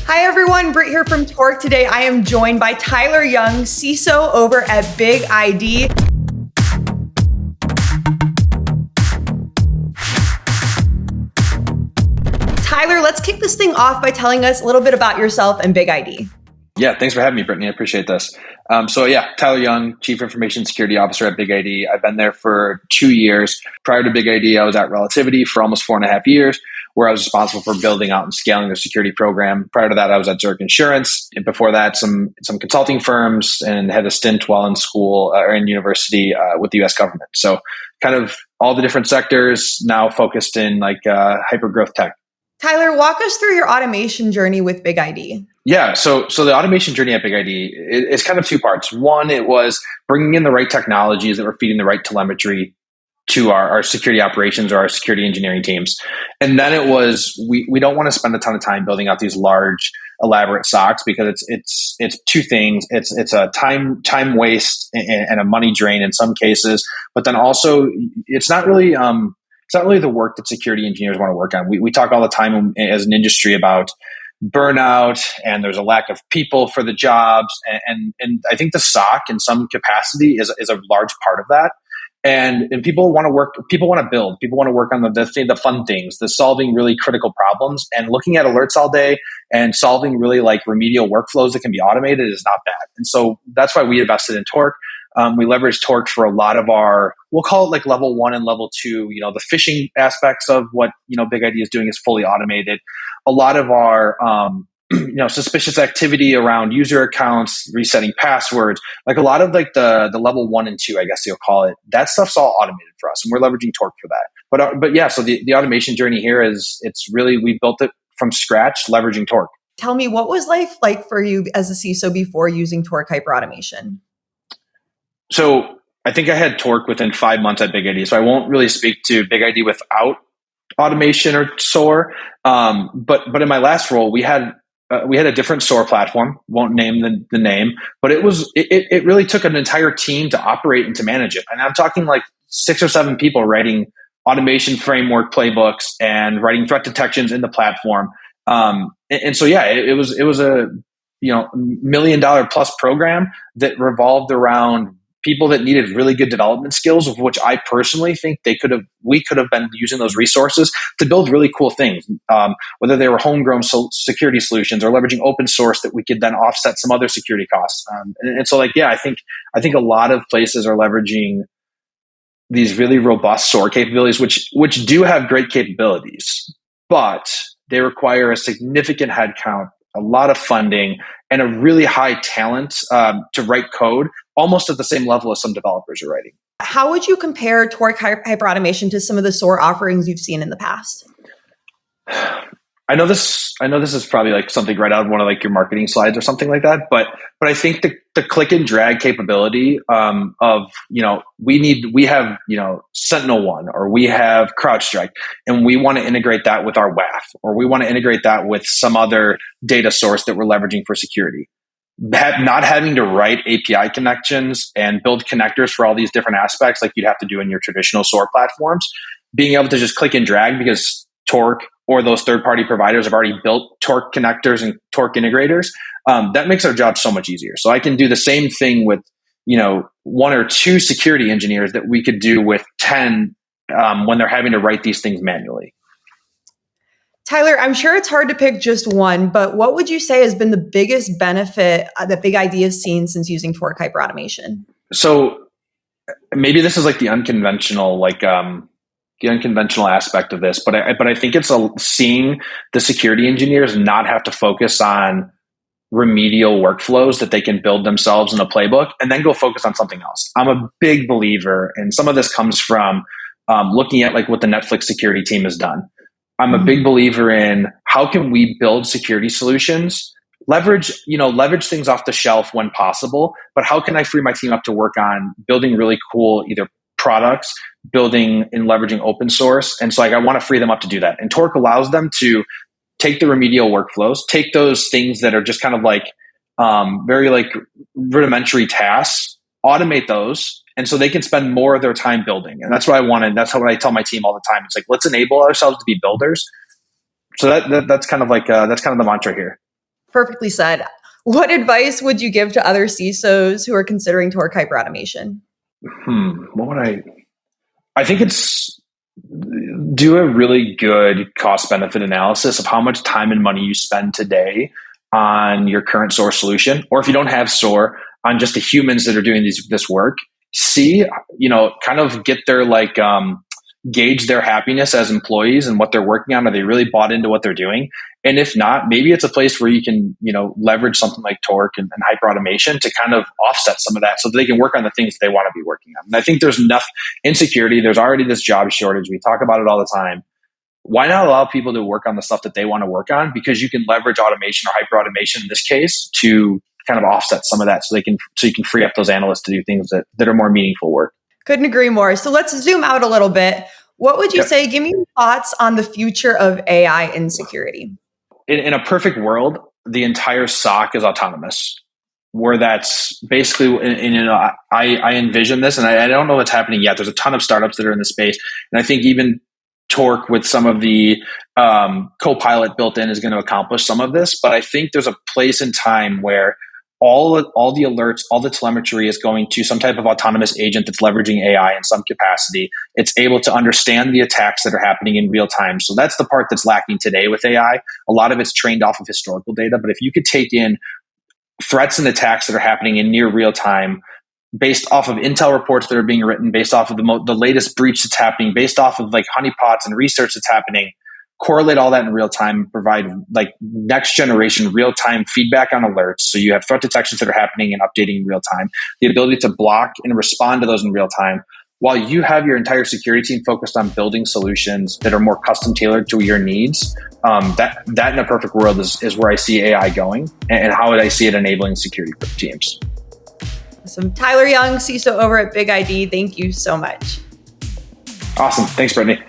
Hi everyone, Britt here from Torq. Today I am joined by Tyler Young, CISO over at BigID. Tyler, let's kick this thing off by telling us a little bit about yourself and BigID. Yeah, thanks for having me, Brittany. I appreciate this. Tyler Young, Chief Information Security Officer at BigID. I've been there for 2 years. Prior to BigID, I was at Relativity for almost 4.5 years, where I was responsible for building out and scaling the security program. Prior to that, I was at Zurich Insurance. And before that, some consulting firms, and had a stint while in school or in university with the US government. So kind of all the different sectors, now focused in hyper growth tech. Tyler, walk us through your automation journey with BigID. Yeah, so the automation journey at BigID is kind of two parts. One, it was bringing in the right technologies that were feeding the right telemetry to our security operations or our security engineering teams. And then it was, we don't want to spend a ton of time building out these large, elaborate SOCs because it's two things. It's a time waste and a money drain in some cases, but then also it's not really the work that security engineers want to work on. We talk all the time as an industry about burnout, and there's a lack of people for the jobs. And I think the SOC in some capacity is a large part of that. And people want to work, people want to build, people want to work on the fun things, the solving really critical problems, and looking at alerts all day and solving really remedial workflows that can be automated is not bad. And so that's why we invested in Torq. We leverage Torq for a lot of our, we'll call it level 1 and level 2, the phishing aspects of what, BigID is doing is fully automated. A lot of our, suspicious activity around user accounts, resetting passwords, a lot of the level 1 and 2, I guess you'll call it, that stuff's all automated for us. And we're leveraging Torq for that. But yeah, so the automation journey here it's really, we built it from scratch, leveraging Torq. Tell me, what was life like for you as a CISO before using Torq Hyperautomation? So I think I had Torq within 5 months at BigID. So I won't really speak to BigID without automation or SOAR. But in my last role, we had a different SOAR platform. Won't name the name, but it really took an entire team to operate and to manage it. And I'm talking 6 or 7 people writing automation framework playbooks and writing threat detections in the platform. And so yeah, it was a $1 million plus program that revolved around people that needed really good development skills, of which I personally think we could have been using those resources to build really cool things, whether they were homegrown security solutions or leveraging open source that we could then offset some other security costs. And so I think a lot of places are leveraging these really robust SOAR capabilities, which do have great capabilities, but they require a significant headcount, a lot of funding, and a really high talent to write code, almost at the same level as some developers are writing. How would you compare Torq Hyperautomation to some of the SOAR offerings you've seen in the past? I know this is probably something right out of one of your marketing slides or something like that, but I think the click and drag capability of we have SentinelOne, or we have CrowdStrike, and we want to integrate that with our WAF, or we want to integrate that with some other data source that we're leveraging for security. Not having to write API connections and build connectors for all these different aspects like you'd have to do in your traditional SOAR platforms, being able to just click and drag because Torq or those third-party providers have already built Torq connectors and Torq integrators, that makes our job so much easier. So I can do the same thing with 1 or 2 security engineers that we could do with 10 when they're having to write these things manually. Tyler, I'm sure it's hard to pick just one, but what would you say has been the biggest benefit that BigID has seen since using Torq Hyperautomation? So maybe this is the unconventional, the unconventional aspect of this, but I think it's seeing the security engineers not have to focus on remedial workflows that they can build themselves in a playbook and then go focus on something else. I'm a big believer, and some of this comes from looking at what the Netflix security team has done. I'm a big believer in how can we build security solutions, leverage things off the shelf when possible, but how can I free my team up to work on building really cool either products, building and leveraging open source. And so I want to free them up to do that. And Torq allows them to take the remedial workflows, take those things that are just kind of very rudimentary tasks, automate those. And so they can spend more of their time building. And that's what I wanted. That's what I tell my team all the time. It's let's enable ourselves to be builders. So that's kind of the mantra here. Perfectly said. What advice would you give to other CISOs who are considering Torq Hyperautomation? What would I think it's do a really good cost benefit analysis of how much time and money you spend today on your current SOAR solution, or if you don't have SOAR, on just the humans that are doing this work. See, kind of get their gauge their happiness as employees and what they're working on. Are they really bought into what they're doing? And if not, maybe it's a place where you can, leverage something like Torq and hyperautomation to kind of offset some of that so that they can work on the things they want to be working on. And I think there's enough insecurity. There's already this job shortage. We talk about it all the time. Why not allow people to work on the stuff that they want to work on? Because you can leverage automation or hyperautomation in this case to kind of offset some of that so you can free up those analysts to do things that are more meaningful work. Couldn't agree more. So let's zoom out a little bit. What would you say? Give me your thoughts on the future of AI in security. In a perfect world, the entire SOC is autonomous, where that's basically, I envision this, and I don't know what's happening yet. There's a ton of startups that are in the space. And I think even Torq with some of the Copilot built in is going to accomplish some of this. But I think there's a place in time where all the alerts, all the telemetry is going to some type of autonomous agent that's leveraging AI in some capacity. It's able to understand the attacks that are happening in real time. So that's the part that's lacking today with AI. A lot of it's trained off of historical data. But if you could take in threats and attacks that are happening in near real time, based off of intel reports that are being written, based off of the latest breach that's happening, based off of like honeypots and research that's happening, correlate all that in real time, and provide like next generation real time feedback on alerts. So you have threat detections that are happening and updating in real time, the ability to block and respond to those in real time, while you have your entire security team focused on building solutions that are more custom tailored to your needs. That in a perfect world is where I see AI going, and how would I see it enabling security teams. Awesome. Tyler Young, CISO over at BigID. Thank you so much. Awesome. Thanks, Brittany.